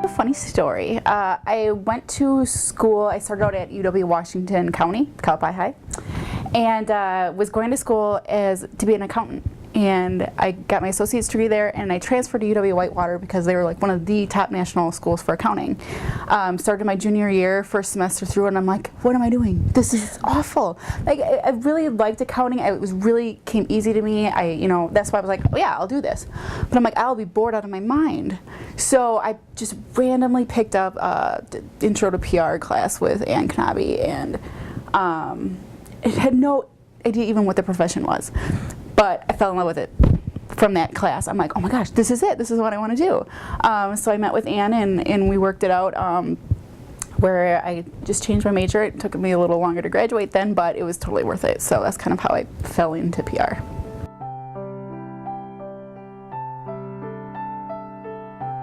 a funny story. I went to school, I started out at UW-Washington County, Calapai High, and was going to school to be an accountant. And I got my associate's degree there, and I transferred to UW-Whitewater because they were like one of the top national schools for accounting. Started my junior year, first semester through, and I'm like, what am I doing? This is awful. Like, I really liked accounting. It was really came easy to me. That's why I was like, oh yeah, I'll do this. But I'm like, I'll be bored out of my mind. So I just randomly picked up the Intro to PR class with Ann Knabe, and it had no idea even what the profession was. But I fell in love with it from that class. I'm like, oh my gosh, this is it. This is what I want to do. So I met with Ann, and we worked it out where I just changed my major. It took me a little longer to graduate then, but it was totally worth it. So that's kind of how I fell into PR.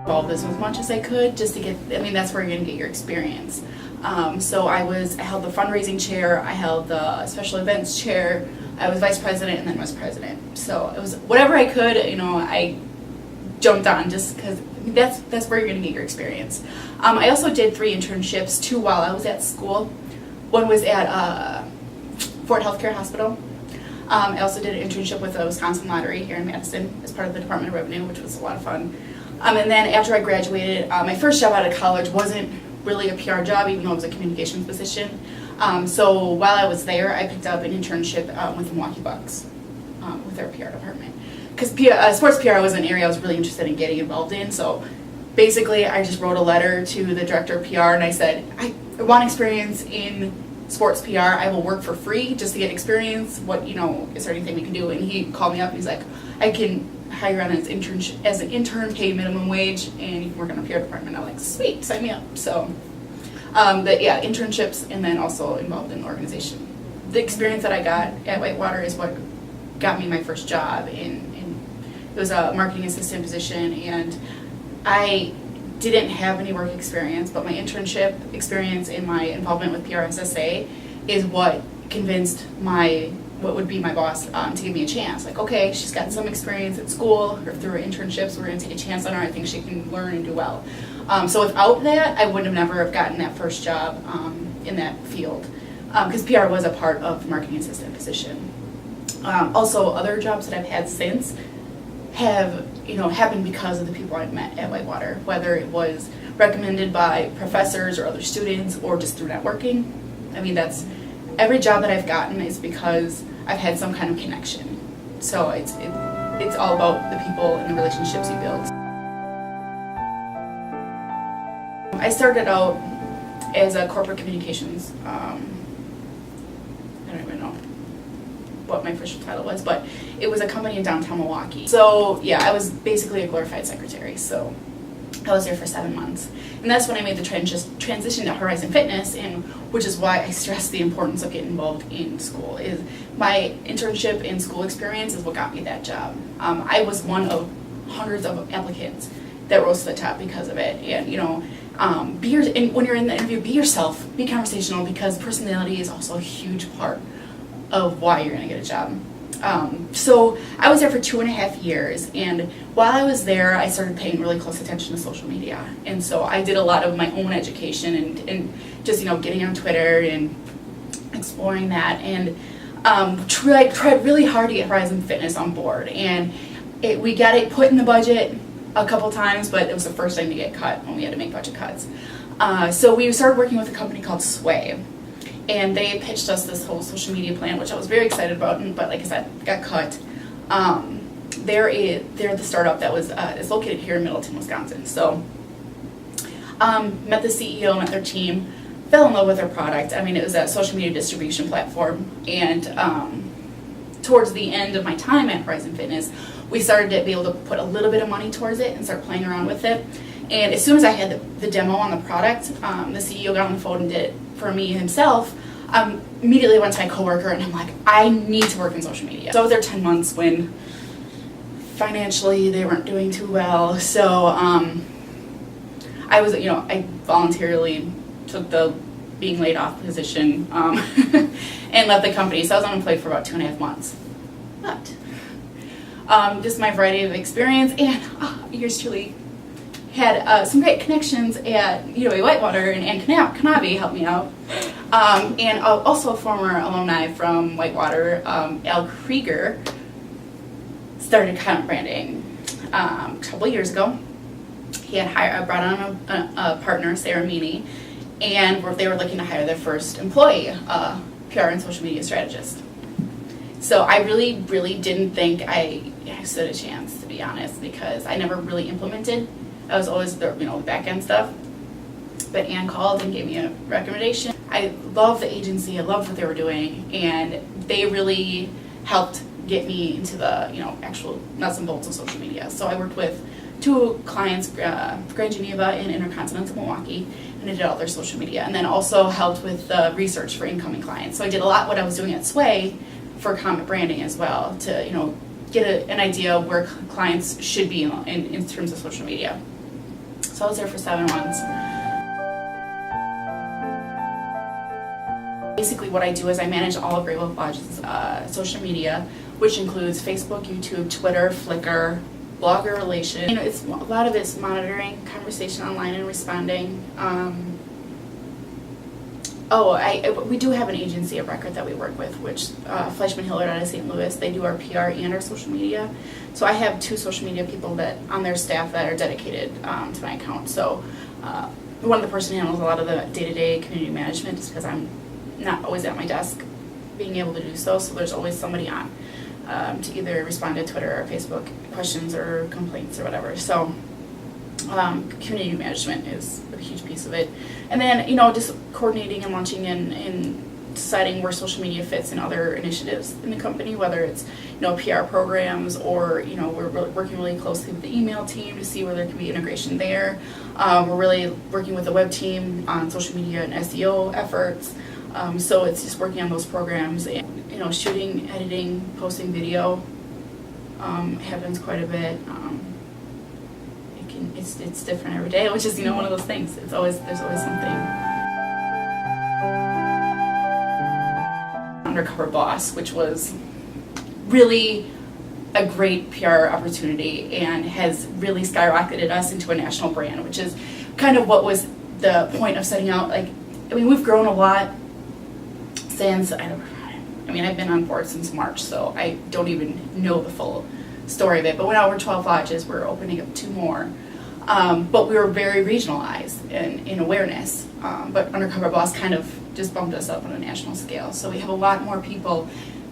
Involved this as much as I could just to get, that's where you're going to get your experience. So I held the fundraising chair, I held the special events chair, I was vice president and then was president. So it was whatever I could, I jumped on just because that's where you're going to get your experience. I also did 3 internships, 2 while I was at school. One was at Fort Healthcare Hospital. I also did an internship with the Wisconsin Lottery here in Madison as part of the Department of Revenue, which was a lot of fun. And then after I graduated, my first job out of college wasn't really a PR job, even though it was a communications position. So while I was there, I picked up an internship with the Milwaukee Bucks with their PR department. Because sports PR was an area I was really interested in getting involved in. So basically, I just wrote a letter to the director of PR, and I said, I want experience in sports PR. I will work for free just to get experience. Is there anything we can do? And he called me up, and he's like, I can hire on as an intern, pay minimum wage, and you can work on a PR department. I'm like, sweet, sign me up. So, internships, and then also involved in the organization. The experience that I got at Whitewater is what got me my first job. It was a marketing assistant position, and I didn't have any work experience, but my internship experience and my involvement with PRSSA is what convinced what would be my boss to give me a chance. Like, okay, she's gotten some experience at school or through her internships, we're going to take a chance on her. I think she can learn and do well. So without that, I would have never have gotten that first job in that field, because PR was a part of the marketing assistant position. Also, other jobs that I've had since have happened because of the people I've met at Whitewater, whether it was recommended by professors or other students or just through networking. Every job that I've gotten is because I've had some kind of connection. So it's all about the people and the relationships you build. I started out as a corporate communications, I don't even know what my official title was, but it was a company in downtown Milwaukee. So yeah, I was basically a glorified secretary. So I was there for 7 months. And that's when I made the transition to Horizon Fitness, and which is why I stress the importance of getting involved in school. Is my internship and school experience is what got me that job. I was one of hundreds of applicants that rose to the top because of it. And and when you're in the interview, be yourself, be conversational, because personality is also a huge part of why you're going to get a job. So I was there for 2.5 years, and while I was there, I started paying really close attention to social media. And so I did a lot of my own education and just, getting on Twitter and exploring that, and tried really hard to get Horizon Fitness on board. And we got it put in the budget a couple times, but it was the first thing to get cut when we had to make budget cuts. So we started working with a company called Sway. And they pitched us this whole social media plan, which I was very excited about, but like I said, got cut. They're the startup that is located here in Middleton, Wisconsin. So met the CEO, met their team, fell in love with their product. It was a social media distribution platform. And towards the end of my time at Horizon Fitness, we started to be able to put a little bit of money towards it and start playing around with it. And as soon as I had the demo on the product, the CEO got on the phone and did it for me himself. Immediately went to my coworker, and I'm like, I need to work in social media. So I was there 10 months when financially they weren't doing too well. So I voluntarily took the being laid off position and left the company. So I was unemployed for about 2.5 months. But just my variety of experience, and yours truly had some great connections at UW-Whitewater, and Ann Knabe helped me out. And also a former alumni from Whitewater, Al Krieger, started content branding a couple of years ago. He had brought on a partner, Sarah Meany, and they were looking to hire their first employee, PR and social media strategist. So I really, really didn't think I stood a chance, to be honest, because I never really implemented. I was always the back end stuff. But Ann called and gave me a recommendation. I loved the agency. I loved what they were doing, and they really helped get me into the actual nuts and bolts of social media. So I worked with 2 clients, Gritt Geneva and Intercontinental Milwaukee, and I did all their social media, and then also helped with the research for incoming clients. So I did a lot what I was doing at Sway for comment branding as well, to get an idea of where clients should be in terms of social media. So I was there for 7 months. Basically what I do is I manage all of Great Wolf Lodge's social media, which includes Facebook, YouTube, Twitter, Flickr, blogger relations. It's a lot of it's monitoring conversation online and responding. We do have an agency of record that we work with, which Fleischman Hillard out of St. Louis. They do our PR and our social media. So I have 2 social media people that on their staff that are dedicated to my account. So one of the person handles a lot of the day-to-day community management, just because I'm not always at my desk being able to do so. So there's always somebody on to either respond to Twitter or Facebook questions or complaints or whatever. So community management is a huge piece of it. And then, just coordinating and launching and deciding where social media fits in other initiatives in the company, whether it's, PR programs or, we're working really closely with the email team to see where there can be integration there. We're really working with the web team on social media and SEO efforts. So it's just working on those programs and, shooting, editing, posting video happens quite a bit. It's different every day, which is one of those things. There's always something. Undercover Boss, which was really a great PR opportunity and has really skyrocketed us into a national brand, which is kind of what was the point of setting out. We've grown a lot since I've been on board since March, so I don't even know the full story of it. But we're now 12 lodges. We're opening up 2 more. But we were very regionalized in awareness. But Undercover Boss kind of just bumped us up on a national scale. So we have a lot more people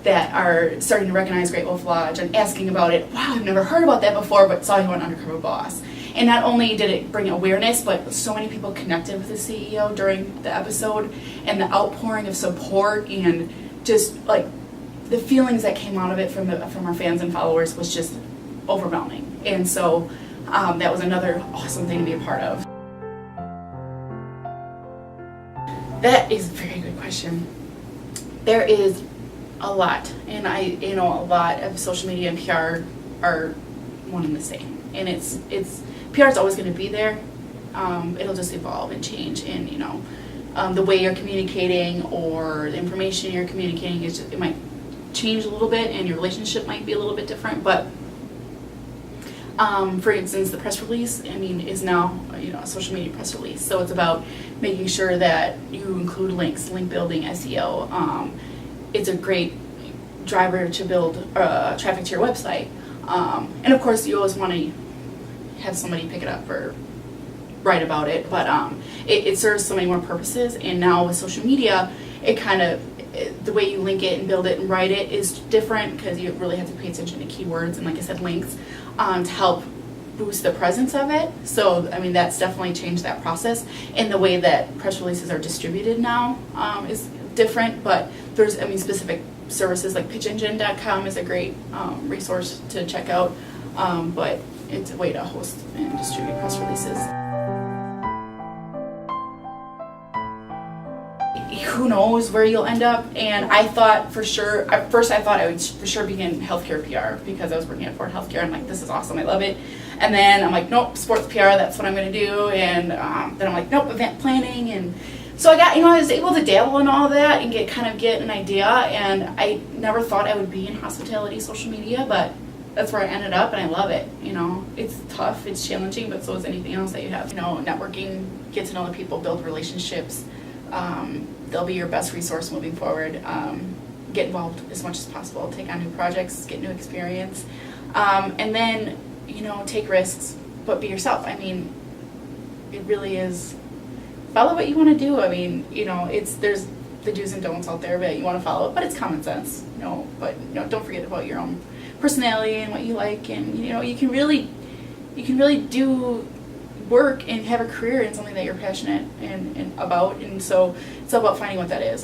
that are starting to recognize Great Wolf Lodge and asking about it. Wow, I've never heard about that before, but saw you on Undercover Boss. And not only did it bring awareness, but so many people connected with the CEO during the episode, and the outpouring of support and just the feelings that came out of it from our fans and followers was just overwhelming. And so that was another awesome thing to be a part of. That is a very good question. There is a lot, and a lot of social media and PR are one and the same. And it's PR is always going to be there. It'll just evolve and change, and the way you're communicating or the information you're communicating it might change a little bit, and your relationship might be a little bit different. But for instance, the press release, is now a social media press release. So it's about making sure that you include links, link building, SEO. It's a great driver to build traffic to your website. And of course, you always want to have somebody pick it up or write about it. But it serves so many more purposes. And now with social media, the way you link it and build it and write it is different, because you really have to pay attention to keywords and, like I said, links to help boost the presence of it. So that's definitely changed that process. And the way that press releases are distributed now is different, but there's specific services like pitchengine.com is a great resource to check out, but it's a way to host and distribute press releases. Who knows where you'll end up? And I thought for sure, at first I thought I would for sure be in healthcare PR, because I was working at Ford Healthcare. I'm like, this is awesome, I love it. And then I'm like, nope, sports PR, that's what I'm going to do. And then I'm like, nope, event planning. And so I was able to dabble in all of that and get an idea. And I never thought I would be in hospitality social media, but that's where I ended up, and I love it. You know, it's tough, it's challenging, but so is anything else that you have. You know, networking, get to know the people, build relationships. They'll be your best resource moving forward. Get involved as much as possible. Take on new projects, get new experience, and then, you know, take risks, but be yourself. I mean, it really is. Follow what you want to do. I mean, you know, there's the do's and don'ts out there that you want to follow, but it's common sense. You know, but you know, don't forget about your own personality and what you like, and you know, you can really do work and have a career in something that you're passionate and about, and so it's all about finding what that is.